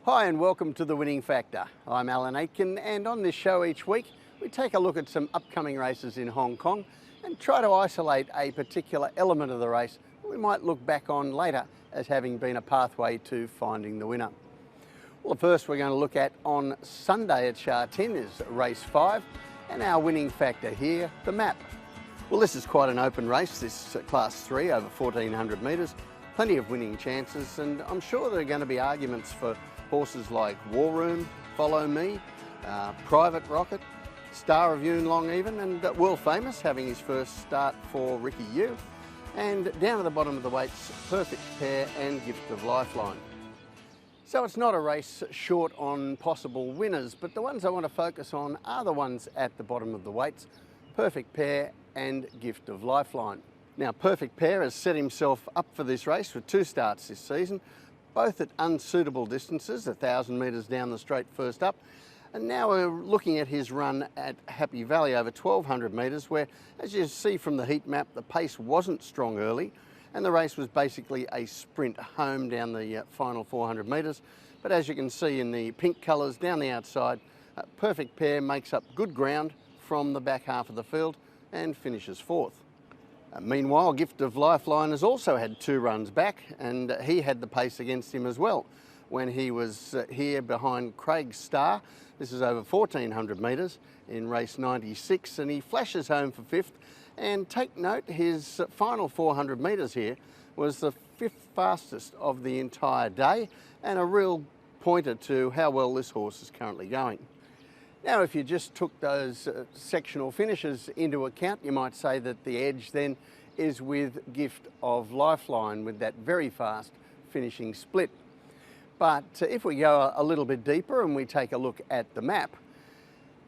Hi and welcome to The Winning Factor. I'm Alan Aitken, and on this show each week we take a look at some upcoming races in Hong Kong and try to isolate a particular element of the race that we might look back on later as having been a pathway to finding the winner. Well, the first we're going to look at on Sunday at Sha Tin is race 5, and our winning factor here, the map. Well, this is quite an open race, this class 3 over 1400 metres, plenty of winning chances, and I'm sure there are going to be arguments for horses like War Room, Follow Me, Private Rocket, Star of Yuen Long even, and World Famous having his first start for Ricky Yu. And down at the bottom of the weights, Perfect Pair and Gift of Lifeline. So it's not a race short on possible winners, but the ones I want to focus on are the ones at the bottom of the weights, Perfect Pair and Gift of Lifeline. Now, Perfect Pair has set himself up for this race with 2 starts this season, both at unsuitable distances, 1,000 metres down the straight first up. And now we're looking at his run at Happy Valley over 1,200 metres, where, as you see from the heat map, the pace wasn't strong early, and the race was basically a sprint home down the final 400 metres. But as you can see in the pink colours down the outside, Perfect Pair makes up good ground from the back half of the field and finishes 4th. Meanwhile, Gift of Lifeline has also had 2 runs back, and he had the pace against him as well when he was here behind Craig Star. This is over 1,400 metres in race 96, and he flashes home for 5th. And take note, his final 400 metres here was the 5th fastest of the entire day, and a real pointer to how well this horse is currently going. Now, if you just took those sectional finishes into account, you might say that the edge then is with Gift of Lifeline with that very fast finishing split. But if we go a little bit deeper and we take a look at the map,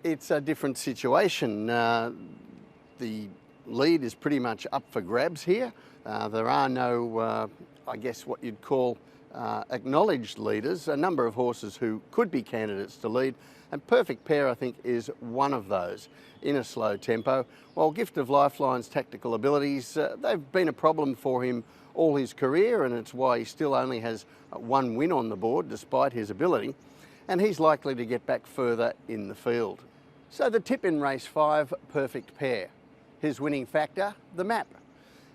it's a different situation. The lead is pretty much up for grabs here. There are no, I guess what you'd call acknowledged leaders, a number of horses who could be candidates to lead, and Perfect Pair I think is one of those in a slow tempo. While Gift of Lifeline's tactical abilities, they've been a problem for him all his career, and it's why he still only has 1 win on the board despite his ability, and he's likely to get back further in the field. So the tip in race 5, Perfect Pair. His winning factor, the map.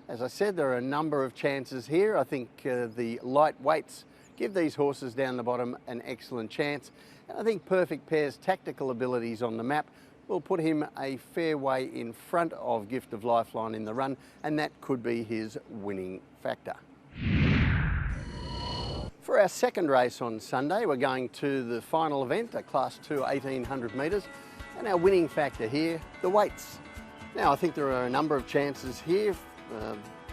As I said, there are a number of chances here. I think the light weights give these horses down the bottom an excellent chance. And I think Perfect Pair's tactical abilities on the map will put him a fair way in front of Gift of Lifeline in the run, and that could be his winning factor. For our second race on Sunday, we're going to the final event, a Class 2 1,800 metres, and our winning factor here, the weights. Now, I think there are a number of chances here.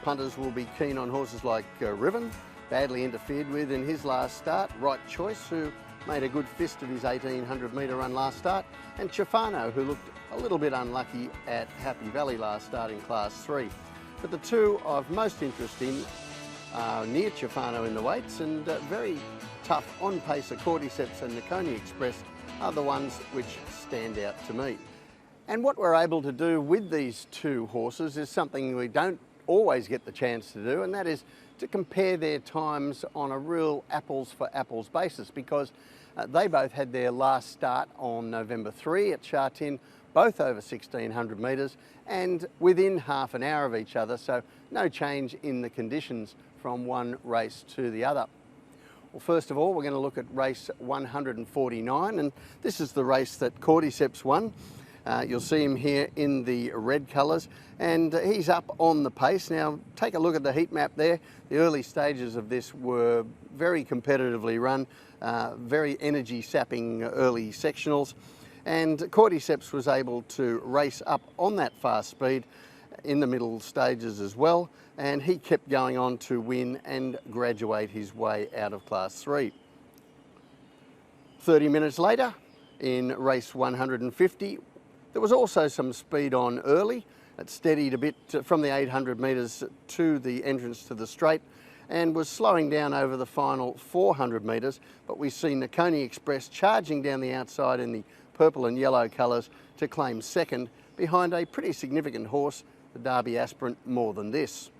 Punters will be keen on horses like Riven, badly interfered with in his last start, Right Choice, who made a good fist of his 1,800 metre run last start, and Chifano, who looked a little bit unlucky at Happy Valley last start in Class 3. But the 2 of most interest in are near Chifano in the weights, and very tough on-pacer Cordyceps and Nakoni Express are the ones which stand out to me. And what we're able to do with these 2 horses is something we don't always get the chance to do, and that is to compare their times on a real apples for apples basis, because they both had their last start on November 3 at Sha Tin, both over 1,600 metres and within half an hour of each other, so no change in the conditions from one race to the other. Well, first of all, we're going to look at race 149, and this is the race that Cordyceps won. You'll see him here in the red colours, and he's up on the pace. Now, take a look at the heat map there. The early stages of this were very competitively run, very energy-sapping early sectionals, and Cordyceps was able to race up on that fast speed in the middle stages as well, and he kept going on to win and graduate his way out of Class 3. 30 minutes later, in race 150, there was also some speed on early. It steadied a bit from the 800 metres to the entrance to the straight and was slowing down over the final 400 metres, but we see Nakoni Express charging down the outside in the purple and yellow colours to claim second behind a pretty significant horse, the Derby aspirant More Than This.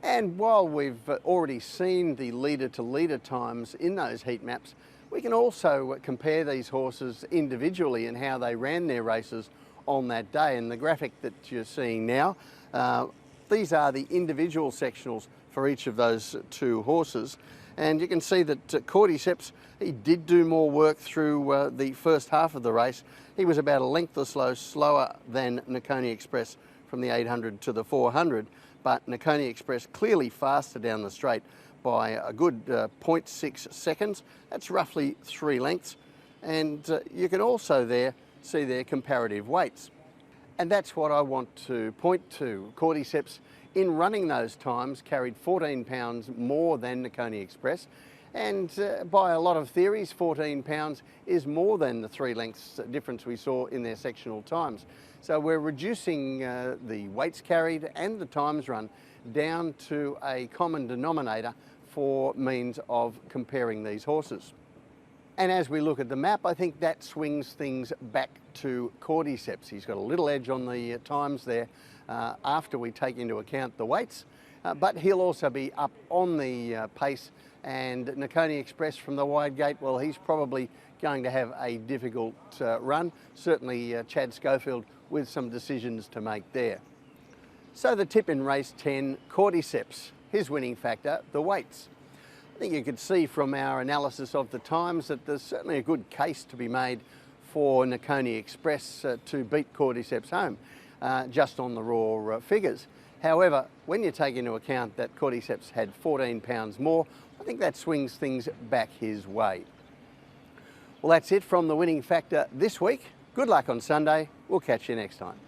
And while we've already seen the leader to leader times in those heat maps, We can also compare these horses individually and how they ran their races on that day. And the graphic that you're seeing now, these are the individual sectionals for each of those two horses. And you can see that Cordyceps, he did do more work through the first half of the race. He was about a length or so slower than Nakoni Express from the 800 to the 400, but Nakoni Express clearly faster down the straight by a good 0.6 seconds. That's roughly 3 lengths. And you can also there see their comparative weights. And that's what I want to point to. Cordyceps, in running those times, carried 14 pounds more than Nakoni Express. And by a lot of theories, 14 pounds is more than the 3 lengths difference we saw in their sectional times. So we're reducing the weights carried and the times run down to a common denominator for means of comparing these horses. And as we look at the map, I think that swings things back to Cordyceps. He's got a little edge on the times there after we take into account the weights, but he'll also be up on the pace. And Nakoni Express from the wide gate, well, he's probably going to have a difficult run. Certainly Chad Schofield with some decisions to make there. So the tip in race 10, Cordyceps, his winning factor, the weights. I think you could see from our analysis of the times that there's certainly a good case to be made for Nakoni Express to beat Cordyceps home, just on the raw figures. However, when you take into account that Cordyceps had 14 pounds more, I think that swings things back his way. Well, that's it from the winning factor this week. Good luck on Sunday. We'll catch you next time.